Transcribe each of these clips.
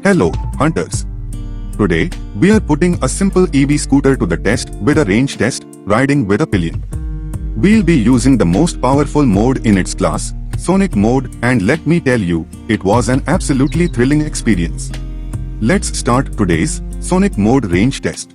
Hello, hunters. Today, we are putting a simple EV scooter to the test with a range test, riding with a pillion. We'll be using the most powerful mode in its class, Sonic mode, and let me tell you, it was an absolutely thrilling experience. Let's start today's Sonic mode range test.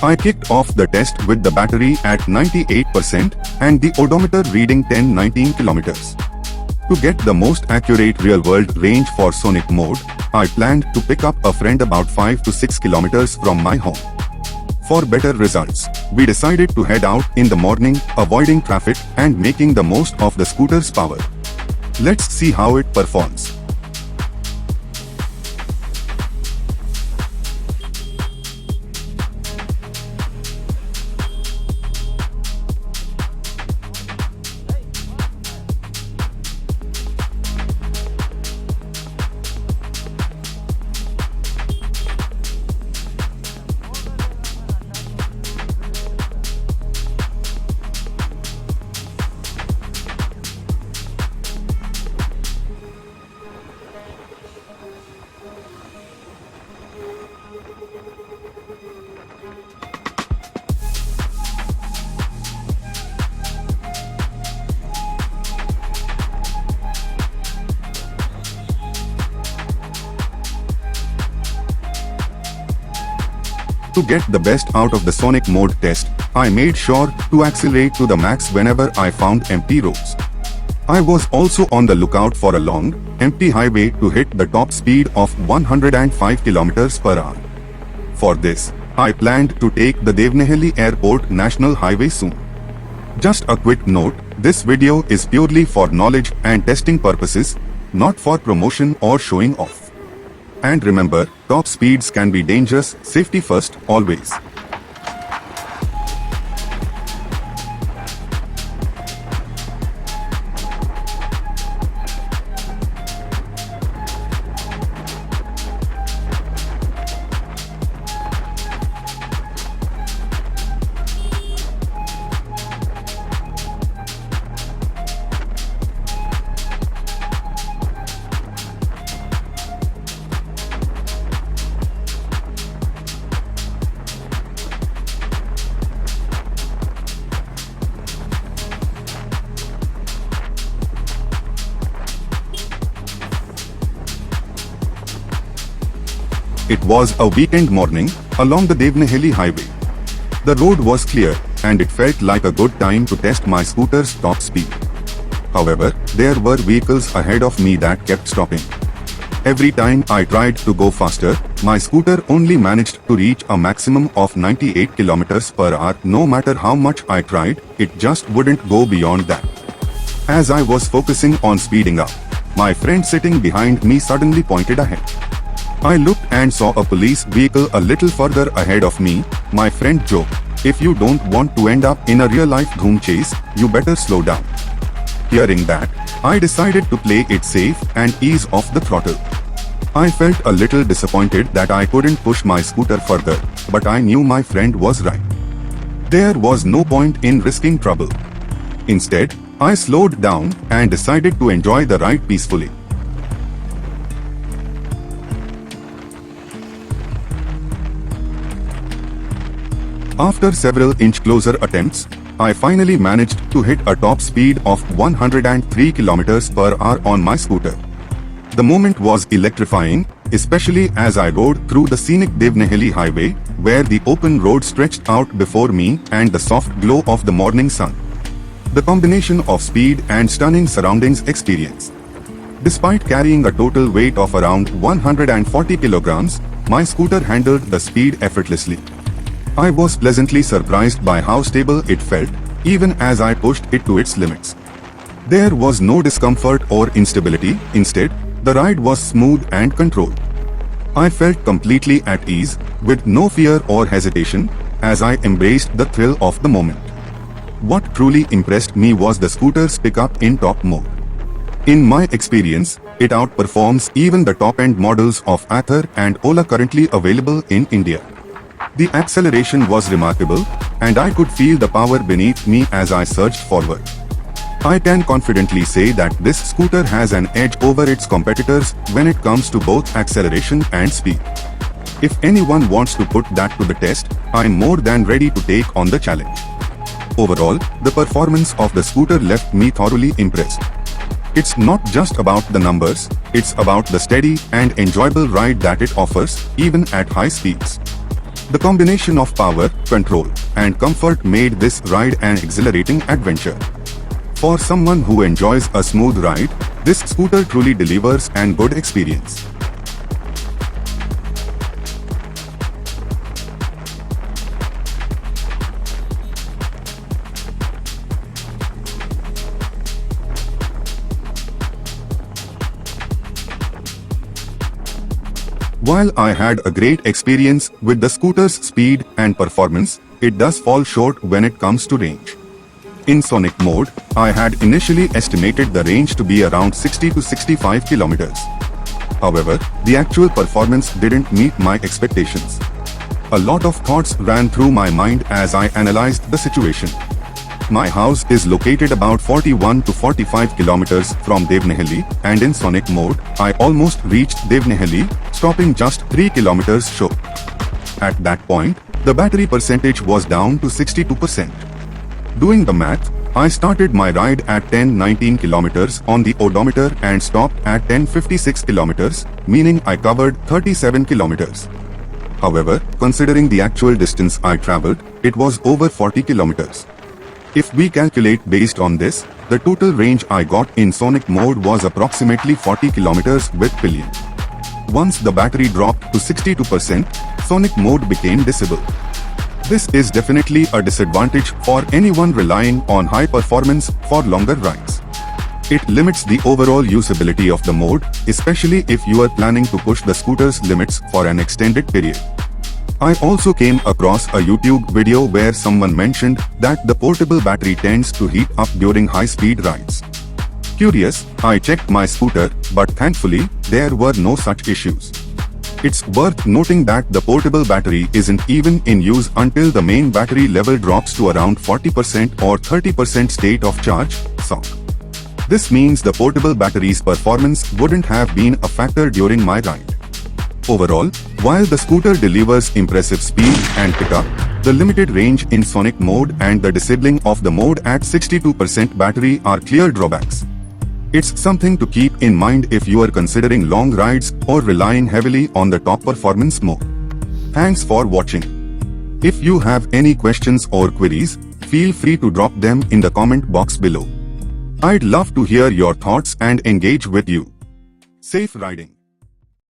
I kicked off the test with the battery at 98% and the odometer reading 10-19 kilometers. To get the most accurate real-world range for Sonic mode, I planned to pick up a friend about 5 to 6 kilometers from my home. For better results, we decided to head out in the morning, avoiding traffic and making the most of the scooter's power. Let's see how it performs. To get the best out of the Sonic mode test, I made sure to accelerate to the max whenever I found empty roads. I was also on the lookout for a long, empty highway to hit the top speed of 105 km per hour. For this, I planned to take the Devnahalli Airport National Highway soon. Just a quick note, this video is purely for knowledge and testing purposes, not for promotion or showing off. And remember, top speeds can be dangerous, safety first, always. It was a weekend morning, along the Devnahalli highway. The road was clear, and it felt like a good time to test my scooter's top speed. However, there were vehicles ahead of me that kept stopping. Every time I tried to go faster, my scooter only managed to reach a maximum of 98 km per hour. No matter how much I tried, it just wouldn't go beyond that. As I was focusing on speeding up, my friend sitting behind me suddenly pointed ahead. I looked and saw a police vehicle a little further ahead of me. My friend joked, "If you don't want to end up in a real-life dhoom chase, you better slow down." Hearing that, I decided to play it safe and ease off the throttle. I felt a little disappointed that I couldn't push my scooter further, but I knew my friend was right. There was no point in risking trouble. Instead, I slowed down and decided to enjoy the ride peacefully. After several inch-closer attempts, I finally managed to hit a top speed of 103 km per hour on my scooter. The moment was electrifying, especially as I rode through the scenic Devnahalli highway, where the open road stretched out before me and the soft glow of the morning sun. The combination of speed and stunning surroundings experience. Despite carrying a total weight of around 140 kilograms, my scooter handled the speed effortlessly. I was pleasantly surprised by how stable it felt, even as I pushed it to its limits. There was no discomfort or instability. Instead, the ride was smooth and controlled. I felt completely at ease, with no fear or hesitation, as I embraced the thrill of the moment. What truly impressed me was the scooter's pickup in top mode. In my experience, it outperforms even the top-end models of Ather and Ola currently available in India. The acceleration was remarkable, and I could feel the power beneath me as I surged forward. I can confidently say that this scooter has an edge over its competitors when it comes to both acceleration and speed. If anyone wants to put that to the test, I'm more than ready to take on the challenge. Overall, the performance of the scooter left me thoroughly impressed. It's not just about the numbers, it's about the steady and enjoyable ride that it offers, even at high speeds. The combination of power, control, and comfort made this ride an exhilarating adventure. For someone who enjoys a smooth ride, this scooter truly delivers a good experience. While I had a great experience with the scooter's speed and performance, it does fall short when it comes to range. In Sonic mode, I had initially estimated the range to be around 60 to 65 kilometers. However, the actual performance didn't meet my expectations. A lot of thoughts ran through my mind as I analyzed the situation. My house is located about 41 to 45 kilometers from Devnahalli, and in Sonic mode, I almost reached Devnahalli, stopping just 3 kilometers short. At that point, the battery percentage was down to 62%. Doing the math, I started my ride at 10-19 kilometers on the odometer and stopped at 10-56 kilometers, meaning I covered 37 kilometers. However, considering the actual distance I traveled, it was over 40 kilometers. If we calculate based on this, the total range I got in Sonic mode was approximately 40 kilometers with pillion. Once the battery dropped to 62%, Sonic mode became disabled. This is definitely a disadvantage for anyone relying on high performance for longer rides. It limits the overall usability of the mode, especially if you are planning to push the scooter's limits for an extended period. I also came across a YouTube video where someone mentioned that the portable battery tends to heat up during high-speed rides. Curious, I checked my scooter, but thankfully, there were no such issues. It's worth noting that the portable battery isn't even in use until the main battery level drops to around 40% or 30% state of charge, SOC. This means the portable battery's performance wouldn't have been a factor during my ride. Overall, while the scooter delivers impressive speed and pickup, the limited range in Sonic mode and the disabling of the mode at 62% battery are clear drawbacks. It's something to keep in mind if you are considering long rides or relying heavily on the top performance mode. Thanks for watching. If you have any questions or queries, feel free to drop them in the comment box below. I'd love to hear your thoughts and engage with you. Safe riding.